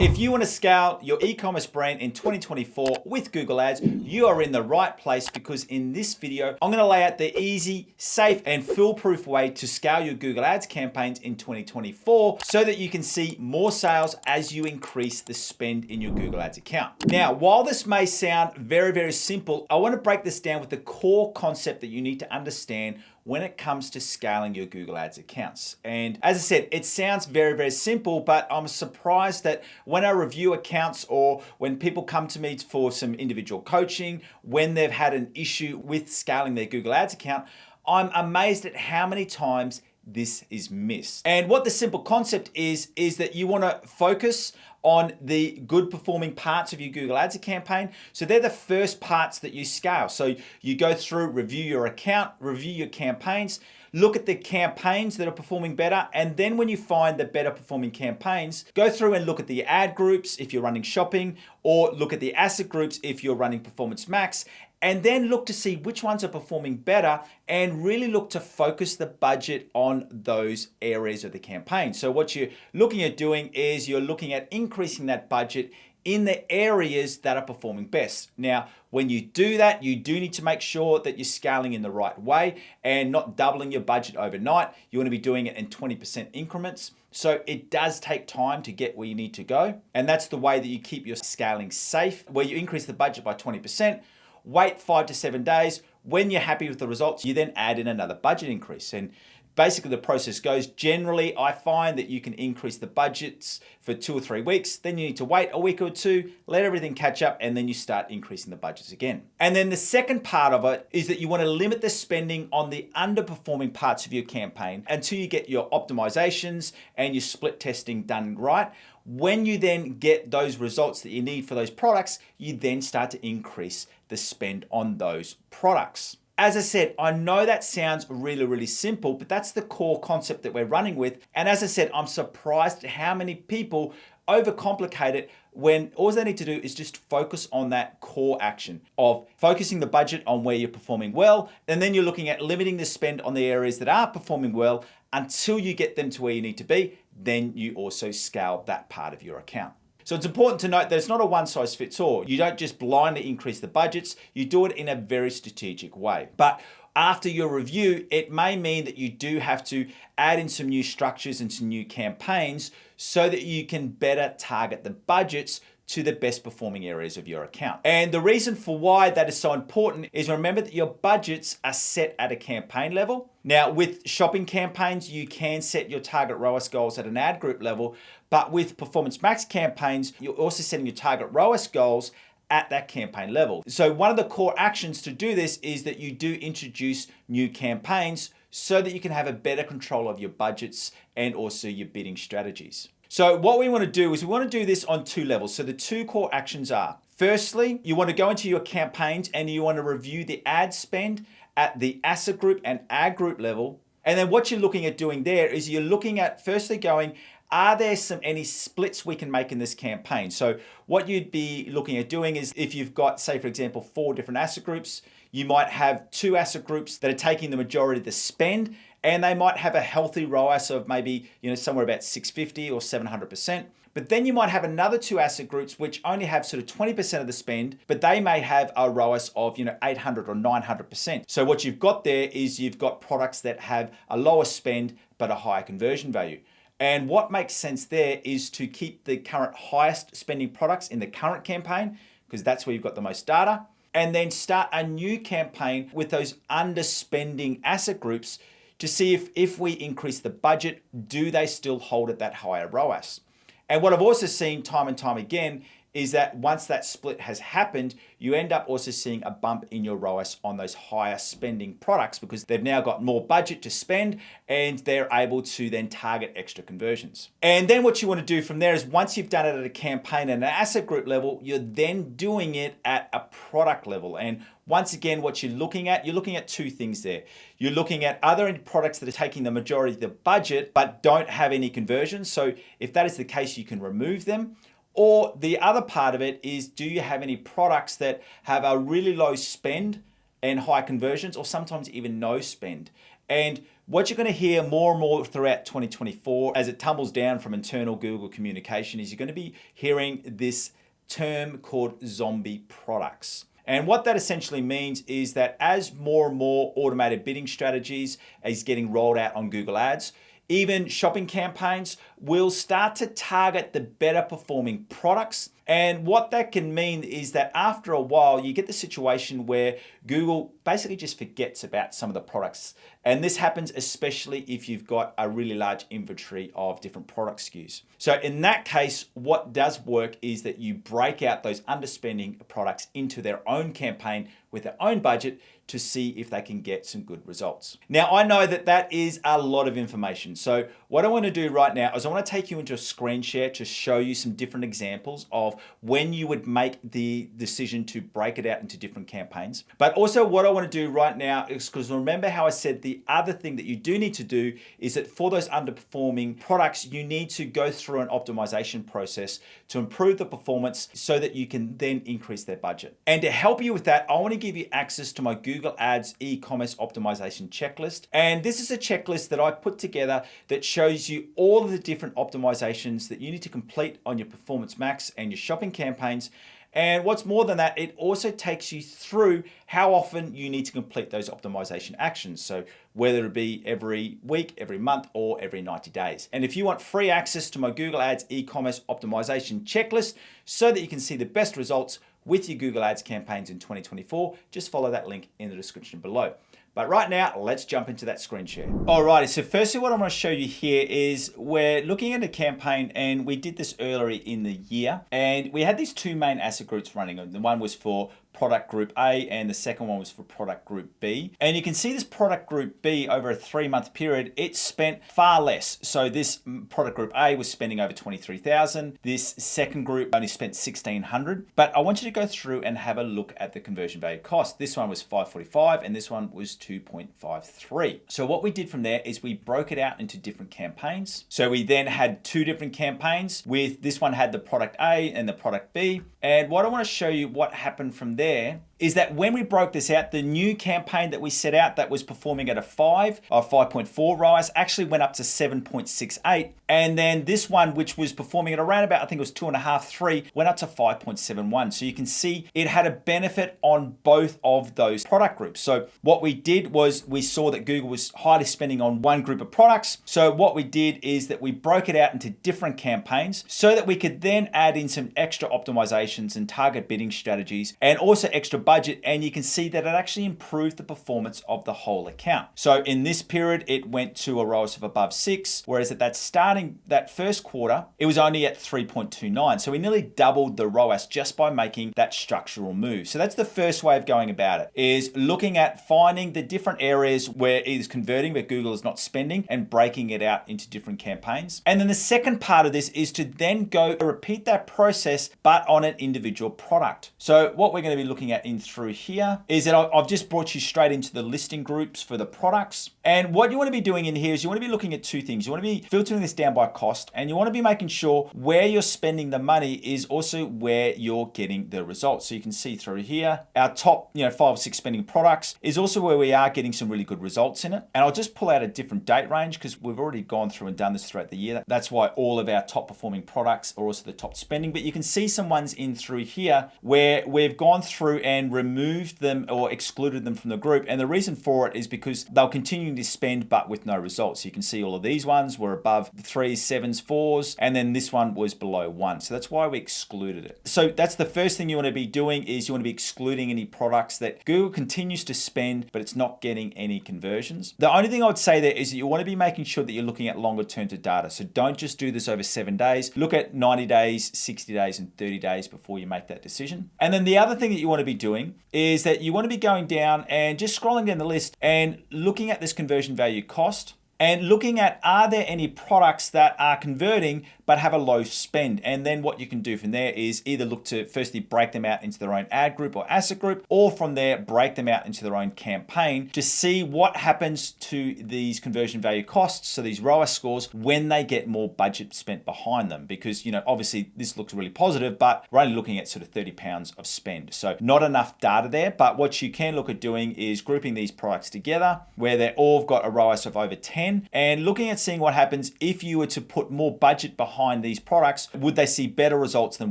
If you want to scale your e-commerce brand in 2024 with Google Ads, you are in the right place, because in this video, I'm going to lay out the easy, safe, and foolproof way to scale your Google Ads campaigns in 2024 so that you can see more sales as you increase the spend in your Google Ads account. Now, while this may sound very, very simple, I want to break this down with the core concept that you need to understand when it comes to scaling your Google Ads accounts. And as I said, it sounds very, very simple, but I'm surprised that when I review accounts or when people come to me for some individual coaching, when they've had an issue with scaling their Google Ads account, I'm amazed at how many times this is missed. And what the simple concept is that you want to focus on the good performing parts of your Google Ads campaign. So they're the first parts that you scale. So you go through, review your account, review your campaigns, look at the campaigns that are performing better. And then when you find the better performing campaigns, go through and look at the ad groups if you're running shopping, or look at the asset groups if you're running Performance Max, and then look to see which ones are performing better and really look to focus the budget on those areas of the campaign. So what you're looking at doing is you're looking at increasing that budget in the areas that are performing best. Now, when you do that, you do need to make sure that you're scaling in the right way and not doubling your budget overnight. You want to be doing it in 20% increments. So it does take time to get where you need to go. And that's the way that you keep your scaling safe, where you increase the budget by 20%, wait 5 to 7 days. When you're happy with the results, you then add in another budget increase. And basically the process goes, generally, I find that you can increase the budgets for 2 or 3 weeks. Then you need to wait a week or two, let everything catch up, and then you start increasing the budgets again. And then the second part of it is that you want to limit the spending on the underperforming parts of your campaign until you get your optimizations and your split testing done right. When you then get those results that you need for those products, you then start to increase the spend on those products. As I said, I know that sounds really, really simple, but that's the core concept that we're running with. And as I said, I'm surprised at how many people overcomplicate it when all they need to do is just focus on that core action of focusing the budget on where you're performing well. And then you're looking at limiting the spend on the areas that are performing well until you get them to where you need to be. Then you also scale that part of your account. So it's important to note that it's not a one size fits all. You don't just blindly increase the budgets, you do it in a very strategic way. But after your review, it may mean that you do have to add in some new structures and some new campaigns so that you can better target the budgets to the best performing areas of your account. And the reason for why that is so important is remember that your budgets are set at a campaign level. Now, with shopping campaigns, you can set your target ROAS goals at an ad group level, but with Performance Max campaigns, you're also setting your target ROAS goals at that campaign level. So one of the core actions to do this is that you do introduce new campaigns so that you can have a better control of your budgets and also your bidding strategies. So what we want to do is we want to do this on 2 levels. So the 2 core actions are, firstly, you want to go into your campaigns and you want to review the ad spend at the asset group and ad group level. And then what you're looking at doing there is you're looking at firstly going, are there any splits we can make in this campaign? So what you'd be looking at doing is if you've got, say, for example, 4 different asset groups, you might have 2 asset groups that are taking the majority of the spend, and they might have a healthy ROAS of maybe, somewhere about 650 or 700%. But then you might have another 2 asset groups which only have sort of 20% of the spend, but they may have a ROAS of 800 or 900%. So what you've got there is you've got products that have a lower spend but a higher conversion value. And what makes sense there is to keep the current highest spending products in the current campaign, because that's where you've got the most data, and then start a new campaign with those underspending asset groups to see if we increase the budget, do they still hold at that higher ROAS? And what I've also seen time and time again is that once that split has happened, you end up also seeing a bump in your ROAS on those higher spending products because they've now got more budget to spend and they're able to then target extra conversions. And then what you want to do from there is once you've done it at a campaign and an asset group level, you're then doing it at a product level. And once again, what you're looking at 2 things there. You're looking at are there any products that are taking the majority of the budget but don't have any conversions? So if that is the case, you can remove them. Or the other part of it is, do you have any products that have a really low spend and high conversions, or sometimes even no spend? And what you're going to hear more and more throughout 2024 as it tumbles down from internal Google communication is you're going to be hearing this term called zombie products. And what that essentially means is that as more and more automated bidding strategies is getting rolled out on Google Ads, even shopping campaigns will start to target the better performing products. And what that can mean is that after a while, you get the situation where Google basically just forgets about some of the products. And this happens especially if you've got a really large inventory of different product SKUs. So in that case, what does work is that you break out those underspending products into their own campaign with their own budget to see if they can get some good results. Now, I know that that is a lot of information. So what I want to do right now is I want to take you into a screen share to show you some different examples of when you would make the decision to break it out into different campaigns. But also what I want to do right now is, because remember how I said the other thing that you do need to do is that for those underperforming products, you need to go through an optimization process to improve the performance so that you can then increase their budget. And to help you with that, I want to give you access to my Google Ads e-commerce optimization checklist. And this is a checklist that I put together that shows you all of the different optimizations that you need to complete on your Performance Max and your shopping campaigns. And what's more than that, it also takes you through how often you need to complete those optimization actions. So whether it be every week, every month, or every 90 days. And if you want free access to my Google Ads e-commerce optimization checklist so that you can see the best results with your Google Ads campaigns in 2024, just follow that link in the description below. But right now, let's jump into that screen share. Alrighty, so firstly, what I'm going to show you here is we're looking at a campaign, and we did this earlier in the year, and we had these two main asset groups running. The one was for product group A and the second one was for product group B. And you can see this product group B over a 3-month period, it spent far less. So this product group A was spending over 23,000. This second group only spent 1,600. But I want you to go through and have a look at the conversion value cost. This one was 545 and this one was 2.53. So what we did from there is we broke it out into different campaigns. So we then had 2 different campaigns with this one had the product A and the product B. And what I want to show you what happened from there is that when we broke this out, the new campaign that we set out that was performing at a 5.4 rise actually went up to 7.68. And then this one, which was performing at around about, I think it was 2.5, 3, went up to 5.71. So you can see it had a benefit on both of those product groups. So what we did was we saw that Google was highly spending on one group of products. So what we did is that we broke it out into different campaigns so that we could then add in some extra optimizations and target bidding strategies and also extra budget, and you can see that it actually improved the performance of the whole account. So in this period, it went to a ROAS of above 6, whereas at that first quarter, it was only at 3.29. So we nearly doubled the ROAS just by making that structural move. So that's the first way of going about it, is looking at finding the different areas where it is converting, but Google is not spending, and breaking it out into different campaigns. And then the second part of this is to then go repeat that process, but on an individual product. So what we're going to be looking at in through here is that I've just brought you straight into the listing groups for the products. And what you want to be doing in here is you want to be looking at 2 things. You want to be filtering this down by cost, and you want to be making sure where you're spending the money is also where you're getting the results. So you can see through here, our top 5 or 6 spending products is also where we are getting some really good results in it. And I'll just pull out a different date range because we've already gone through and done this throughout the year. That's why all of our top performing products are also the top spending. But you can see some ones in through here where we've gone through and removed them or excluded them from the group. And the reason for it is because they'll continue to spend but with no results. So you can see all of these ones were above 3s, 7s, 4s, and then this one was below 1. So that's why we excluded it. So that's the first thing you want to be doing, is you want to be excluding any products that Google continues to spend but it's not getting any conversions. The only thing I would say there is that you want to be making sure that you're looking at longer terms of data. So don't just do this over 7 days. Look at 90 days, 60 days, and 30 days before you make that decision. And then the other thing that you want to be doing is that you want to be going down and just scrolling down the list and looking at this conversion value cost and looking at, are there any products that are converting but have a low spend. And then what you can do from there is either look to firstly break them out into their own ad group or asset group, or from there break them out into their own campaign to see what happens to these conversion value costs, so these ROAS scores, when they get more budget spent behind them. Because, you know, obviously this looks really positive, but we're only looking at sort of £30 of spend. So not enough data there, but what you can look at doing is grouping these products together where they're all got a ROAS of over 10 and looking at seeing what happens if you were to put more budget behind these products. Would they see better results than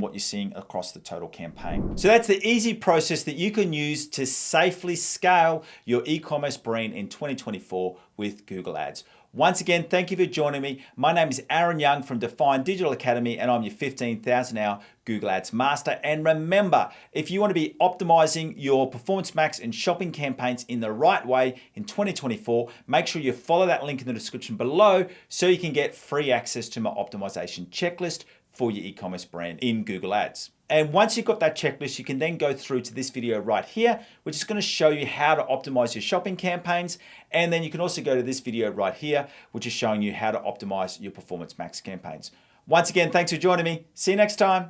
what you're seeing across the total campaign? So that's the easy process that you can use to safely scale your e-commerce brand in 2024 with Google Ads. Once again, thank you for joining me. My name is Aaron Young from Define Digital Academy, and I'm your 15,000 hour Google Ads master. And remember, if you want to be optimizing your Performance Max and shopping campaigns in the right way in 2024, make sure you follow that link in the description below so you can get free access to my optimization checklist for your e-commerce brand in Google Ads. And once you've got that checklist, you can then go through to this video right here, which is going to show you how to optimize your shopping campaigns. And then you can also go to this video right here, which is showing you how to optimize your Performance Max campaigns. Once again, thanks for joining me. See you next time.